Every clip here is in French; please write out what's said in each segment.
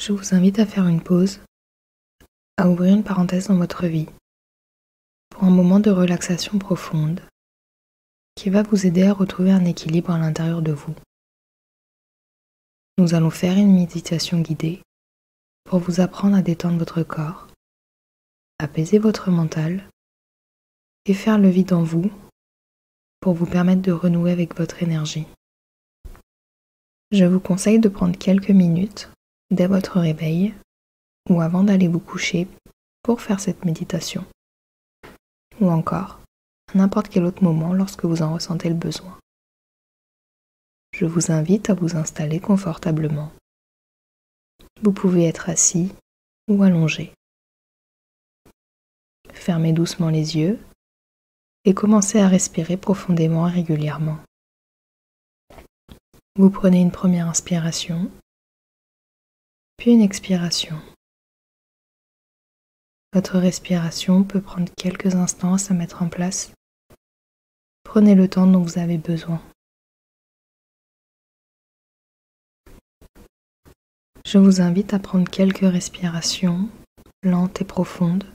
Je vous invite à faire une pause, à ouvrir une parenthèse dans votre vie, pour un moment de relaxation profonde qui va vous aider à retrouver un équilibre à l'intérieur de vous. Nous allons faire une méditation guidée pour vous apprendre à détendre votre corps, apaiser votre mental et faire le vide en vous pour vous permettre de renouer avec votre énergie. Je vous conseille de prendre quelques minutes dès votre réveil ou avant d'aller vous coucher pour faire cette méditation, ou encore à n'importe quel autre moment lorsque vous en ressentez le besoin. Je vous invite à vous installer confortablement. Vous pouvez être assis ou allongé. Fermez doucement les yeux et commencez à respirer profondément et régulièrement. Vous prenez une première inspiration, puis une expiration. Votre respiration peut prendre quelques instants à se mettre en place. Prenez le temps dont vous avez besoin. Je vous invite à prendre quelques respirations lentes et profondes.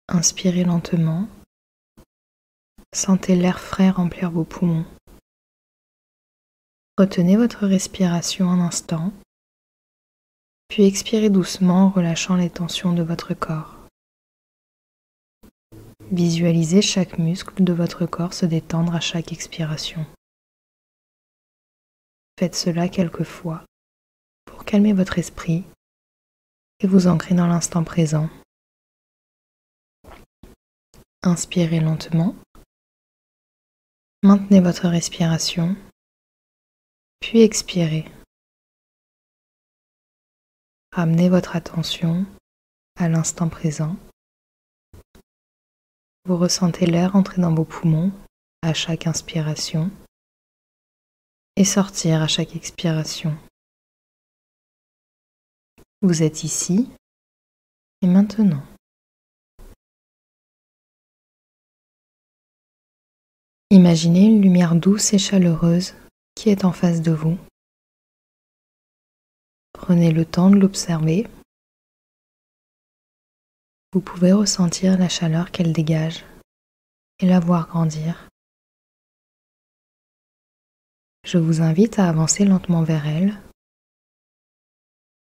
Inspirez lentement. Sentez l'air frais remplir vos poumons. Retenez votre respiration un instant, puis expirez doucement en relâchant les tensions de votre corps. Visualisez chaque muscle de votre corps se détendre à chaque expiration. Faites cela quelques fois pour calmer votre esprit et vous ancrer dans l'instant présent. Inspirez lentement. Maintenez votre respiration, puis expirez. Ramenez votre attention à l'instant présent. Vous ressentez l'air entrer dans vos poumons à chaque inspiration et sortir à chaque expiration. Vous êtes ici et maintenant. Imaginez une lumière douce et chaleureuse qui est en face de vous. Prenez le temps de l'observer. Vous pouvez ressentir la chaleur qu'elle dégage et la voir grandir. Je vous invite à avancer lentement vers elle.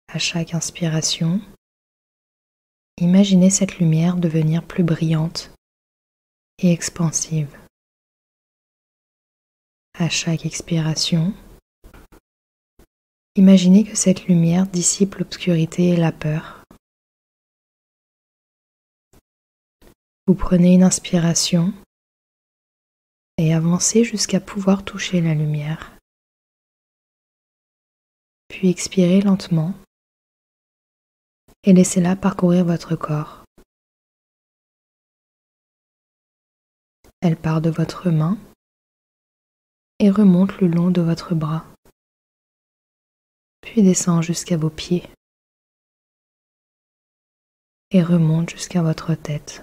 À chaque inspiration, imaginez cette lumière devenir plus brillante et expansive. À chaque expiration, imaginez que cette lumière dissipe l'obscurité et la peur. Vous prenez une inspiration et avancez jusqu'à pouvoir toucher la lumière. Puis expirez lentement et laissez-la parcourir votre corps. Elle part de votre main et remonte le long de votre bras, puis descend jusqu'à vos pieds et remonte jusqu'à votre tête.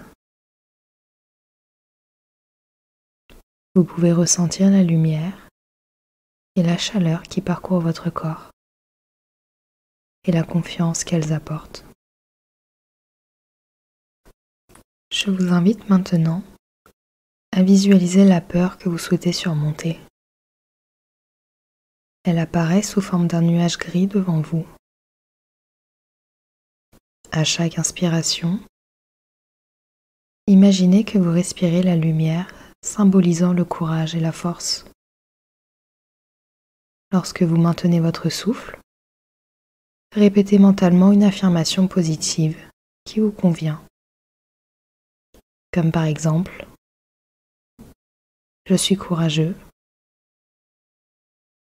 Vous pouvez ressentir la lumière et la chaleur qui parcourt votre corps et la confiance qu'elles apportent. Je vous invite maintenant à visualiser la peur que vous souhaitez surmonter. Elle apparaît sous forme d'un nuage gris devant vous. À chaque inspiration, imaginez que vous respirez la lumière, symbolisant le courage et la force. Lorsque vous maintenez votre souffle, répétez mentalement une affirmation positive qui vous convient. Comme par exemple, je suis courageux.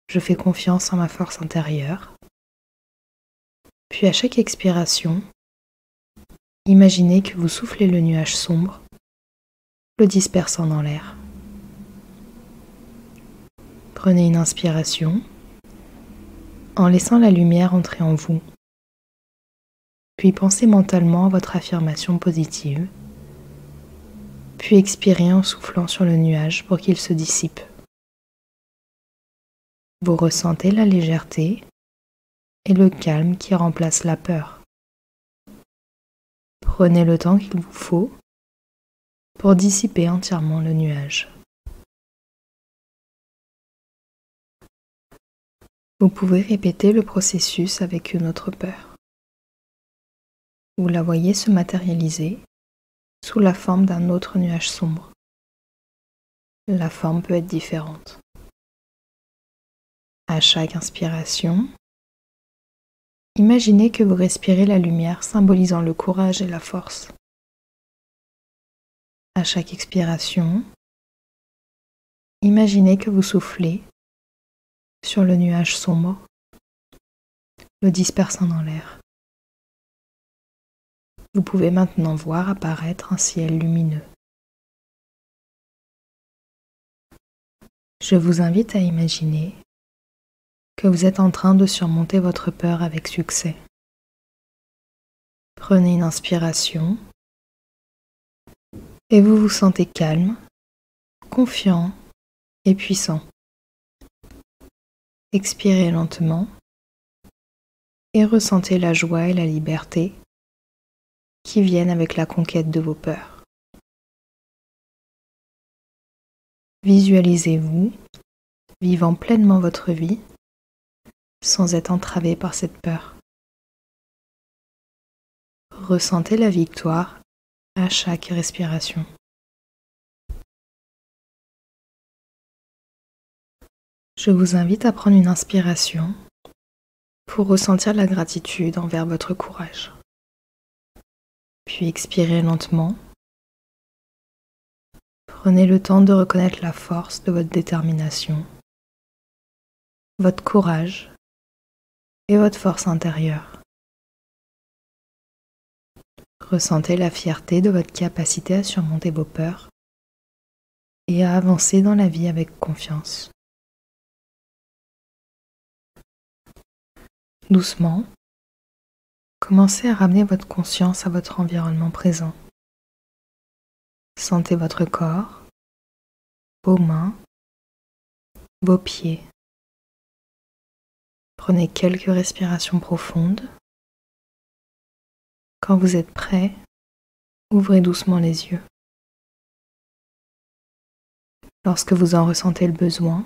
Je fais confiance en ma force intérieure. Puis à chaque expiration, imaginez que vous soufflez le nuage sombre, le dispersant dans l'air. Prenez une inspiration en laissant la lumière entrer en vous. Puis pensez mentalement à votre affirmation positive. Puis expirez en soufflant sur le nuage pour qu'il se dissipe. Vous ressentez la légèreté et le calme qui remplace la peur. Prenez le temps qu'il vous faut pour dissiper entièrement le nuage. Vous pouvez répéter le processus avec une autre peur. Vous la voyez se matérialiser sous la forme d'un autre nuage sombre. La forme peut être différente. À chaque inspiration, imaginez que vous respirez la lumière symbolisant le courage et la force. À chaque expiration, imaginez que vous soufflez sur le nuage sombre, le dispersant dans l'air. Vous pouvez maintenant voir apparaître un ciel lumineux. Je vous invite à imaginer que vous êtes en train de surmonter votre peur avec succès. Prenez une inspiration et vous vous sentez calme, confiant et puissant. Expirez lentement et ressentez la joie et la liberté qui viennent avec la conquête de vos peurs. Visualisez-vous vivant pleinement votre vie sans être entravé par cette peur. Ressentez la victoire à chaque respiration. Je vous invite à prendre une inspiration pour ressentir la gratitude envers votre courage. Puis expirez lentement. Prenez le temps de reconnaître la force de votre détermination, votre courage et votre force intérieure. Ressentez la fierté de votre capacité à surmonter vos peurs et à avancer dans la vie avec confiance. Doucement, commencez à ramener votre conscience à votre environnement présent. Sentez votre corps, vos mains, vos pieds. Prenez quelques respirations profondes. Quand vous êtes prêt, ouvrez doucement les yeux. Lorsque vous en ressentez le besoin,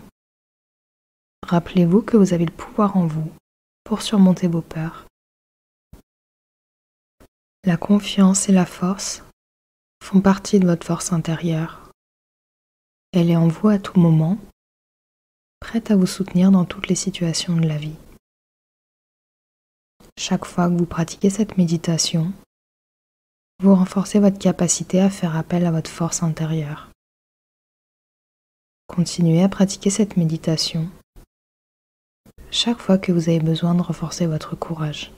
rappelez-vous que vous avez le pouvoir en vous pour surmonter vos peurs. La confiance et la force font partie de votre force intérieure. Elle est en vous à tout moment, prête à vous soutenir dans toutes les situations de la vie. Chaque fois que vous pratiquez cette méditation, vous renforcez votre capacité à faire appel à votre force intérieure. Continuez à pratiquer cette méditation chaque fois que vous avez besoin de renforcer votre courage.